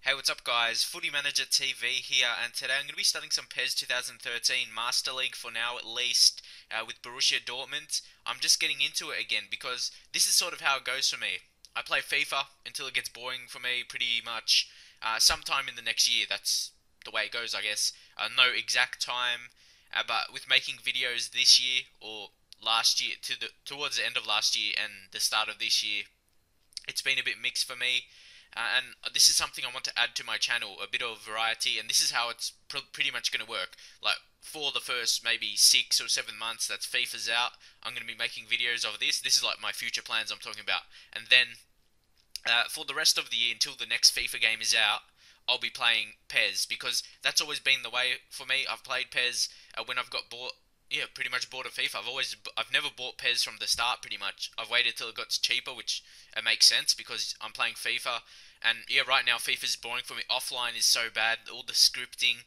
Hey, what's up guys? Footy Manager TV here, and today I'm going to be starting some PES 2013 Master League for now at least, with Borussia Dortmund. I'm just getting into it again because this is sort of how it goes for me. I play FIFA until it gets boring for me pretty much sometime in the next year. That's the way it goes, I guess. No exact time, but with making videos this year or last year, towards the end of last year and the start of this year, it's been a bit mixed for me. And this is something I want to add to my channel, a bit of variety, and this is how it's pretty much going to work. Like, for the first maybe 6 or 7 months that's FIFA's out, I'm going to be making videos of this. This is like my future plans I'm talking about. And then, for the rest of the year, until the next FIFA game is out, I'll be playing PES, because that's always been the way for me. I've played PES when I've got bored. Yeah, pretty much bought a FIFA. I've never bought PES from the start. Pretty much, I've waited till it got cheaper, which makes sense because I'm playing FIFA. And yeah, right now FIFA's boring for me. Offline is so bad. All the scripting,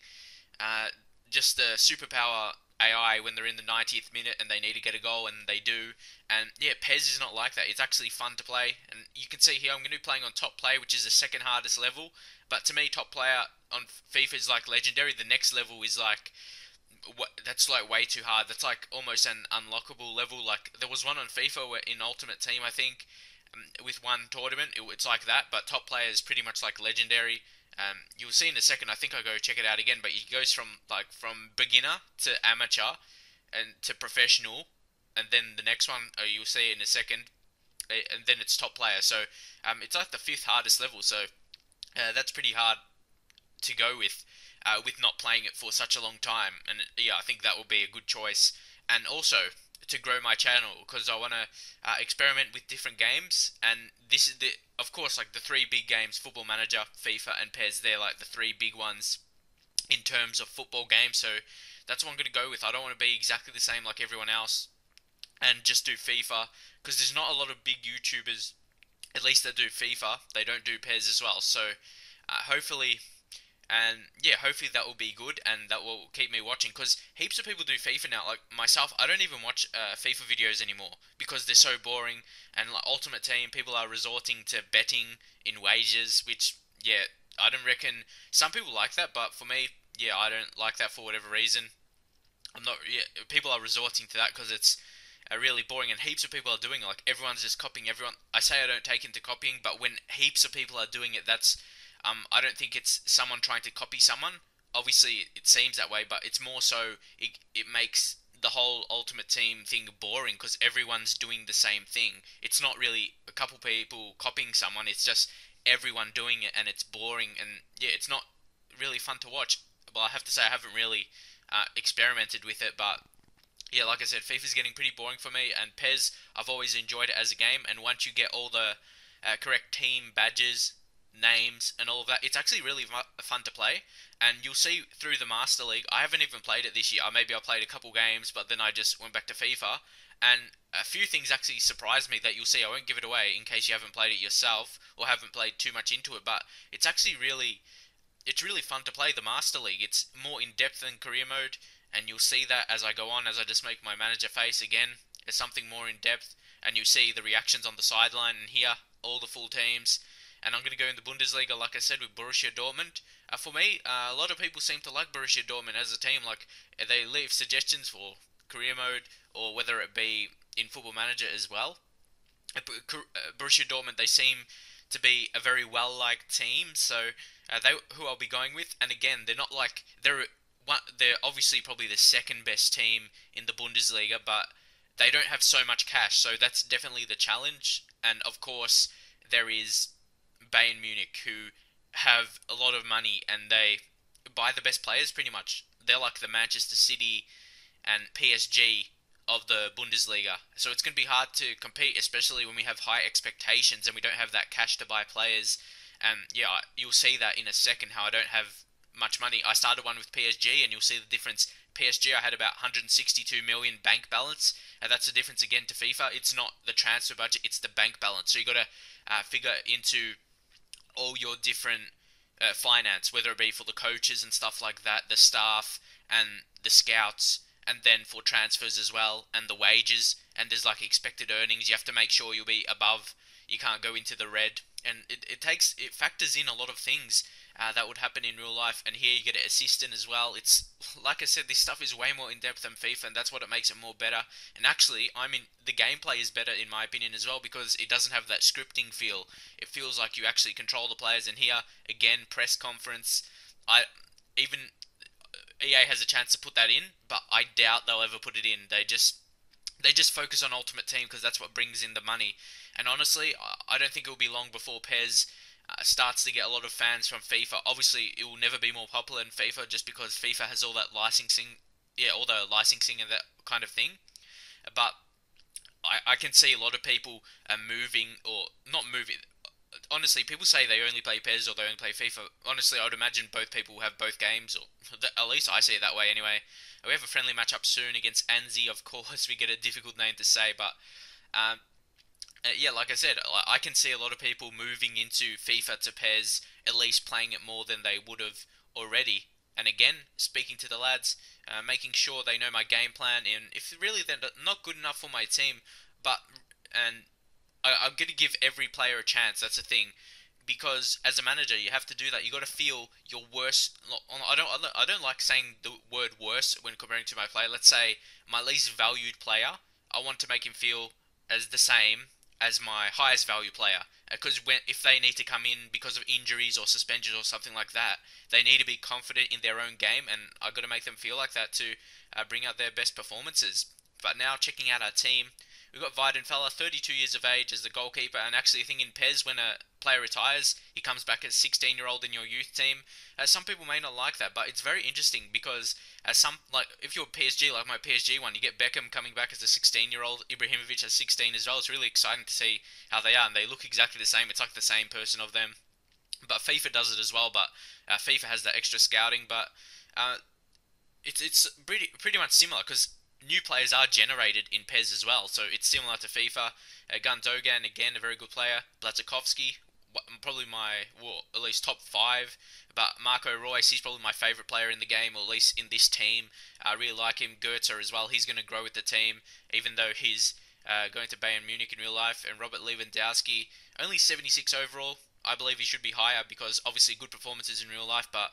just the superpower AI when they're in the 90th minute and they need to get a goal, and they do. And yeah, PES is not like that. It's actually fun to play. And you can see here I'm going to be playing on top play, which is the second hardest level. But to me, top player on FIFA is like legendary. The next level is like, that's like way too hard. That's like almost an unlockable level. Like, there was one on FIFA where in Ultimate Team, I think, with one tournament, it's like that. But top player is pretty much like legendary. You'll see in a second. I think I'll go check it out again. But it goes from beginner to amateur, and to professional, and then the next one, you'll see in a second, and then it's top player. So it's like the fifth hardest level. So that's pretty hard to go with not playing it for such a long time. And yeah, I think that will be a good choice. And also to grow my channel, because I want to experiment with different games. And this is of course, like the three big games: Football Manager, FIFA, and PES. They're like the three big ones in terms of football games. So that's what I'm going to go with. I don't want to be exactly the same like everyone else and just do FIFA, because there's not a lot of big YouTubers, at least that do FIFA. They don't do PES as well. So hopefully, and yeah, hopefully that will be good and that will keep me watching, because heaps of people do FIFA now. Like myself, I don't even watch FIFA videos anymore because they're so boring. And like Ultimate Team, people are resorting to betting in wagers, which, yeah, I don't reckon some people like that, but for me, yeah, I don't like that for whatever reason. I'm not. Yeah, people are resorting to that because it's really boring, and heaps of people are doing it. Like, everyone's just copying everyone. I say I don't take into copying, but when heaps of people are doing it, that's I don't think it's someone trying to copy someone. Obviously, it seems that way, but it's more so it makes the whole Ultimate Team thing boring because everyone's doing the same thing. It's not really a couple people copying someone. It's just everyone doing it, and it's boring. And yeah, it's not really fun to watch. Well, I have to say I haven't really experimented with it, but yeah, like I said, FIFA's getting pretty boring for me, and PES, I've always enjoyed it as a game, and once you get all the correct team badges, names, and all of that, it's actually really fun to play. And you'll see through the Master League, I haven't even played it this year. Maybe I played a couple games, but then I just went back to FIFA, and a few things actually surprised me that you'll see. I won't give it away in case you haven't played it yourself, or haven't played too much into it, but it's actually it's really fun to play the Master League. It's more in depth than career mode, and you'll see that as I go on, as I just make my manager face again. It's something more in depth, and you see the reactions on the sideline and hear all the full teams. And I'm going to go in the Bundesliga, like I said, with Borussia Dortmund. For me, a lot of people seem to like Borussia Dortmund as a team. Like, they leave suggestions for career mode, or whether it be in Football Manager as well. Borussia Dortmund, they seem to be a very well-liked team, so they who I'll be going with. And again, they're not like they're obviously probably the second best team in the Bundesliga, but they don't have so much cash, so that's definitely the challenge. And of course, there is Bayern Munich, who have a lot of money and they buy the best players pretty much. They're like the Manchester City and PSG of the Bundesliga. So it's going to be hard to compete, especially when we have high expectations and we don't have that cash to buy players. And yeah, you'll see that in a second, how I don't have much money. I started one with PSG, and you'll see the difference. PSG, I had about 162 million bank balance, and that's the difference again to FIFA. It's not the transfer budget, it's the bank balance. So you got to figure into all your different finance, whether it be for the coaches and stuff like that, the staff and the scouts, and then for transfers as well, and the wages. And there's like expected earnings. You have to make sure you'll be above. You can't go into the red. and it factors in a lot of things that would happen in real life. And here you get an assistant as well. It's like I said, this stuff is way more in depth than FIFA, and that's what it makes it more better. And actually, I mean, the gameplay is better in my opinion as well because it doesn't have that scripting feel. It feels like you actually control the players. And here again, press conference. I even EA has a chance to put that in, but I doubt they'll ever put it in. They just focus on Ultimate Team because that's what brings in the money. And honestly, I don't think it will be long before PES starts to get a lot of fans from FIFA. Obviously, it will never be more popular than FIFA just because FIFA has all that licensing, yeah, all the licensing and that kind of thing. But I can see a lot of people moving or not moving. Honestly, people say they only play PES or they only play FIFA. Honestly, I would imagine both people will have both games, or at least I see it that way anyway. We have a friendly matchup soon against Anzi, of course. We get a difficult name to say, but um, yeah, like I said, I can see a lot of people moving into FIFA to PES, at least playing it more than they would have already. And again, speaking to the lads, making sure they know my game plan, and if really they're not good enough for my team, but and I'm going to give every player a chance. That's the thing, because as a manager, you have to do that. You got to feel your worst. I don't like saying the word worst when comparing to my player. Let's say my least valued player. I want to make him feel as the same as my highest value player. Because if they need to come in because of injuries or suspensions or something like that, they need to be confident in their own game, and I got to make them feel like that to bring out their best performances. But now checking out our team, we've got Weidenfeller, 32 years of age, as the goalkeeper, and actually I think in PES when a player retires, he comes back as 16-year-old in your youth team. Some people may not like that, but it's very interesting because like if you're PSG, like my PSG one, you get Beckham coming back as a 16-year-old, Ibrahimovic as 16 as well. It's really exciting to see how they are, and they look exactly the same. It's like the same person of them. But FIFA does it as well, but FIFA has that extra scouting, but uh, it's pretty much similar because new players are generated in PES as well, so it's similar to FIFA. Gundogan, again, a very good player. Blazikowski, probably well, at least top five. But Marco Reus, he's probably my favourite player in the game, or at least in this team. I really like him. Goethe as well, he's going to grow with the team, even though he's going to Bayern Munich in real life. And Robert Lewandowski, only 76 overall. I believe he should be higher because obviously good performances in real life, but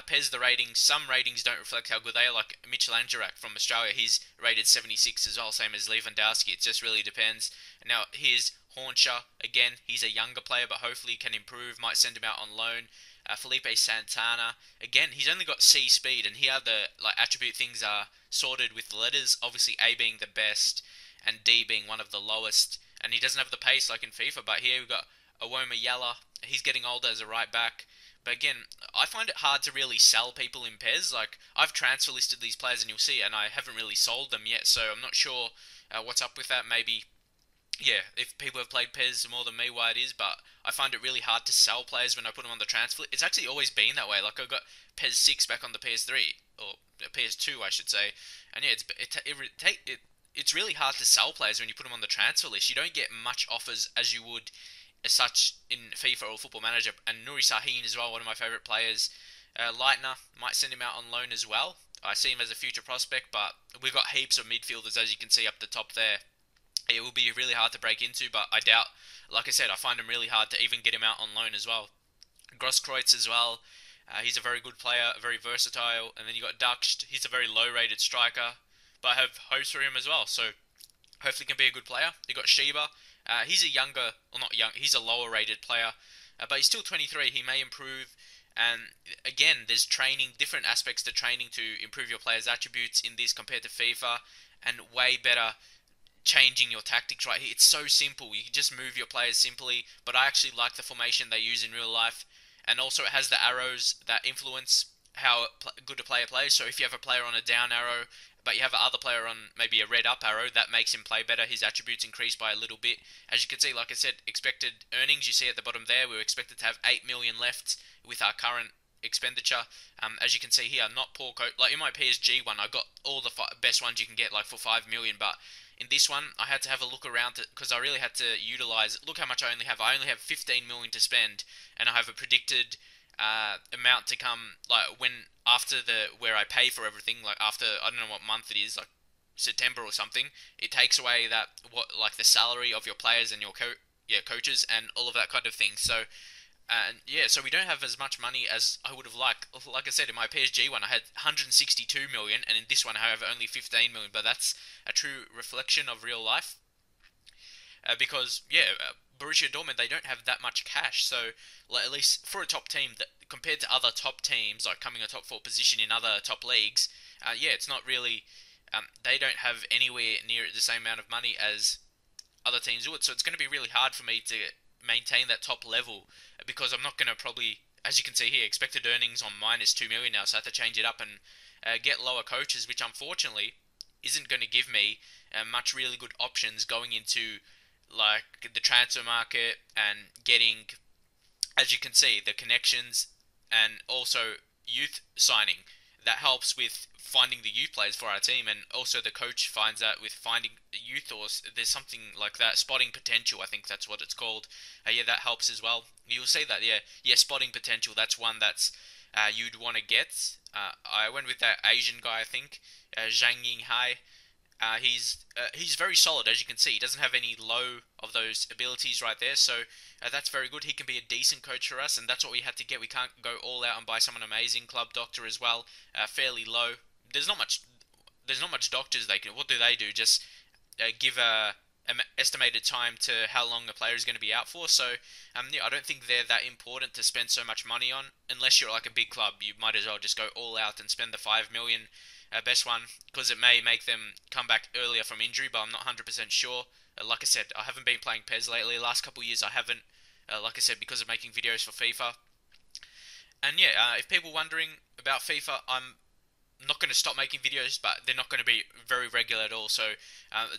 PES the ratings, some ratings don't reflect how good they are. Like Mitchell Angerak from Australia, he's rated 76 as well, same as Lewandowski. It just really depends. And now here's Hornscher, again, he's a younger player, but hopefully can improve. Might send him out on loan. Felipe Santana, again, he's only got C speed, and here the attribute things are sorted with the letters. Obviously, A being the best, and D being one of the lowest. And he doesn't have the pace like in FIFA, but here we've got Awoma Yala. He's getting older as a right back. But again, I find it hard to really sell people in PES. Like, I've transfer listed these players and you'll see, and I haven't really sold them yet, so I'm not sure what's up with that. Maybe, yeah, if people have played PES more than me, why it is, but I find it really hard to sell players when I put them on the transfer. It's actually always been that way. Like, I got PES 6 back on the PS3, or PS2, I should say, and yeah, it's really hard to sell players when you put them on the transfer list. You don't get much offers as you would as such in FIFA or Football Manager. And Nuri Sahin as well, one of my favourite players. Leitner, might send him out on loan as well. I see him as a future prospect, but we've got heaps of midfielders, as you can see up the top there. It will be really hard to break into, but I doubt, like I said, I find him really hard to even get him out on loan as well. Grosskreutz as well. He's a very good player, very versatile. And then you got Dux. He's a very low-rated striker, but I have hopes for him as well. So hopefully can be a good player. You got Sheba. He's a younger, well not young, he's a lower-rated player, but he's still 23. He may improve. And again, there's training, different aspects to training to improve your players' attributes in this compared to FIFA, and way better changing your tactics right here. It's so simple. You can just move your players simply, but I actually like the formation they use in real life. And also it has the arrows that influence how good a player plays. So if you have a player on a down arrow, but you have a other player on maybe a red up arrow, that makes him play better. His attributes increase by a little bit. As you can see, like I said, expected earnings, you see at the bottom there, we were expected to have 8 million left with our current expenditure. As you can see here, not poor coach. Like in my PSG one, I got all the best ones you can get, like for 5 million, but in this one, I had to have a look around because I really had to utilize. Look how much I only have. I only have 15 million to spend, and I have a predicted amount to come. Like when after where I pay for everything, like after I don't know what month it is, like September or something. It takes away that what like the salary of your players and your yeah, coaches and all of that kind of thing. So and yeah, so we don't have as much money as I would have liked. Like I said, in my PSG one, I had 162 million, and in this one, I have only 15 million. But that's a true reflection of real life. Because yeah, Borussia Dortmund they don't have that much cash. So like, at least for a top team that compared to other top teams like coming a top four position in other top leagues, yeah, it's not really. They don't have anywhere near the same amount of money as other teams would. So it's going to be really hard for me to maintain that top level because I'm not going to probably, as you can see here, expected earnings on -2 million now. So I have to change it up and get lower coaches, which unfortunately isn't going to give me much really good options going into like the transfer market and getting, as you can see, the connections and also youth signing. That helps with finding the youth players for our team, and also the coach finds out with finding youth, or there's something like that, spotting potential. I think that's what it's called. Yeah, that helps as well. You'll see that. Yeah, yeah, spotting potential. That's one that's you'd want to get. I went with that Asian guy. I think Zhang Yinghai. He's very solid, as you can see. He doesn't have any low of those abilities right there, so that's very good. He can be a decent coach for us, and that's what we had to get. We can't go all out and buy someone amazing. Club doctor as well, fairly low. There's not much. There's not much doctors they can. What do they do? Just give a estimated time to how long a player is going to be out for. So yeah, I don't think they're that important to spend so much money on. Unless you're like a big club, you might as well just go all out and spend the 5 million best one, because it may make them come back earlier from injury, but I'm not 100% sure. Like I said, I haven't been playing PES lately. Last couple of years I haven't, like I said, because of making videos for FIFA. And yeah, if people wondering about FIFA, I'm not going to stop making videos, but they're not going to be very regular at all. So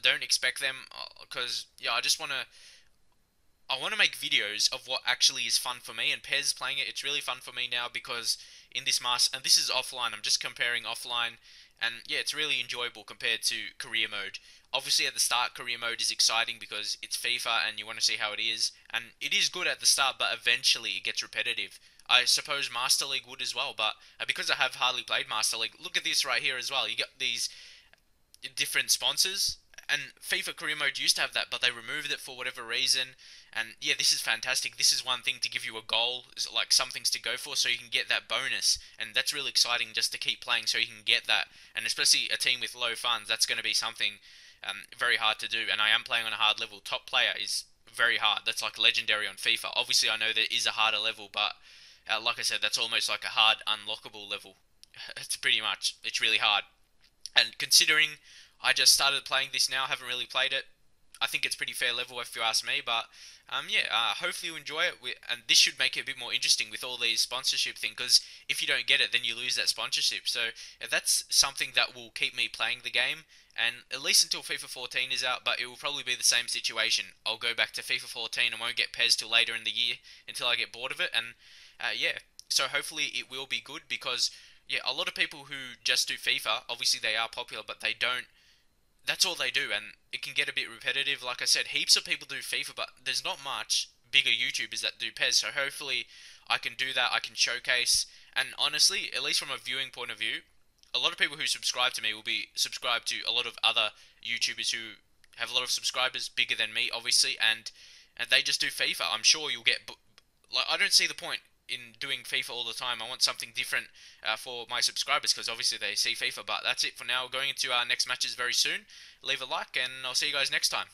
don't expect them, because yeah, I want to make videos of what actually is fun for me, and PES playing it, it's really fun for me now because in this and this is offline, I'm just comparing offline, and yeah, it's really enjoyable compared to career mode. Obviously, at the start, career mode is exciting because it's FIFA and you want to see how it is, and it is good at the start, but eventually it gets repetitive. I suppose Master League would as well, but because I have hardly played Master League, look at this right here as well. You got these different sponsors. And FIFA Career Mode used to have that, but they removed it for whatever reason. And yeah, this is fantastic. This is one thing to give you a goal, like some things to go for, so you can get that bonus. And that's really exciting just to keep playing so you can get that. And especially a team with low funds, that's going to be something very hard to do. And I am playing on a hard level. Top player is very hard. That's like legendary on FIFA. Obviously, I know there is a harder level, but like I said, that's almost like a hard unlockable level. It's pretty much, it's really hard. And considering I just started playing this now, haven't really played it, I think it's pretty fair level if you ask me. But yeah, hopefully you enjoy it. And this should make it a bit more interesting with all these sponsorship things. Because if you don't get it, then you lose that sponsorship. So that's something that will keep me playing the game. And at least until FIFA 14 is out, but it will probably be the same situation. I'll go back to FIFA 14 and won't get PES till later in the year until I get bored of it. And yeah, so hopefully it will be good because yeah, a lot of people who just do FIFA, obviously they are popular, but they don't, that's all they do, and it can get a bit repetitive. Like I said, heaps of people do FIFA, but there's not much bigger YouTubers that do PES. So hopefully, I can do that. I can showcase, and honestly, at least from a viewing point of view, a lot of people who subscribe to me will be subscribed to a lot of other YouTubers who have a lot of subscribers bigger than me, obviously, and they just do FIFA. I'm sure you'll get like I don't see the point in doing FIFA all the time. I want something different for my subscribers because obviously they see FIFA. But that's it for now. Going into our next matches very soon. Leave a like and I'll see you guys next time.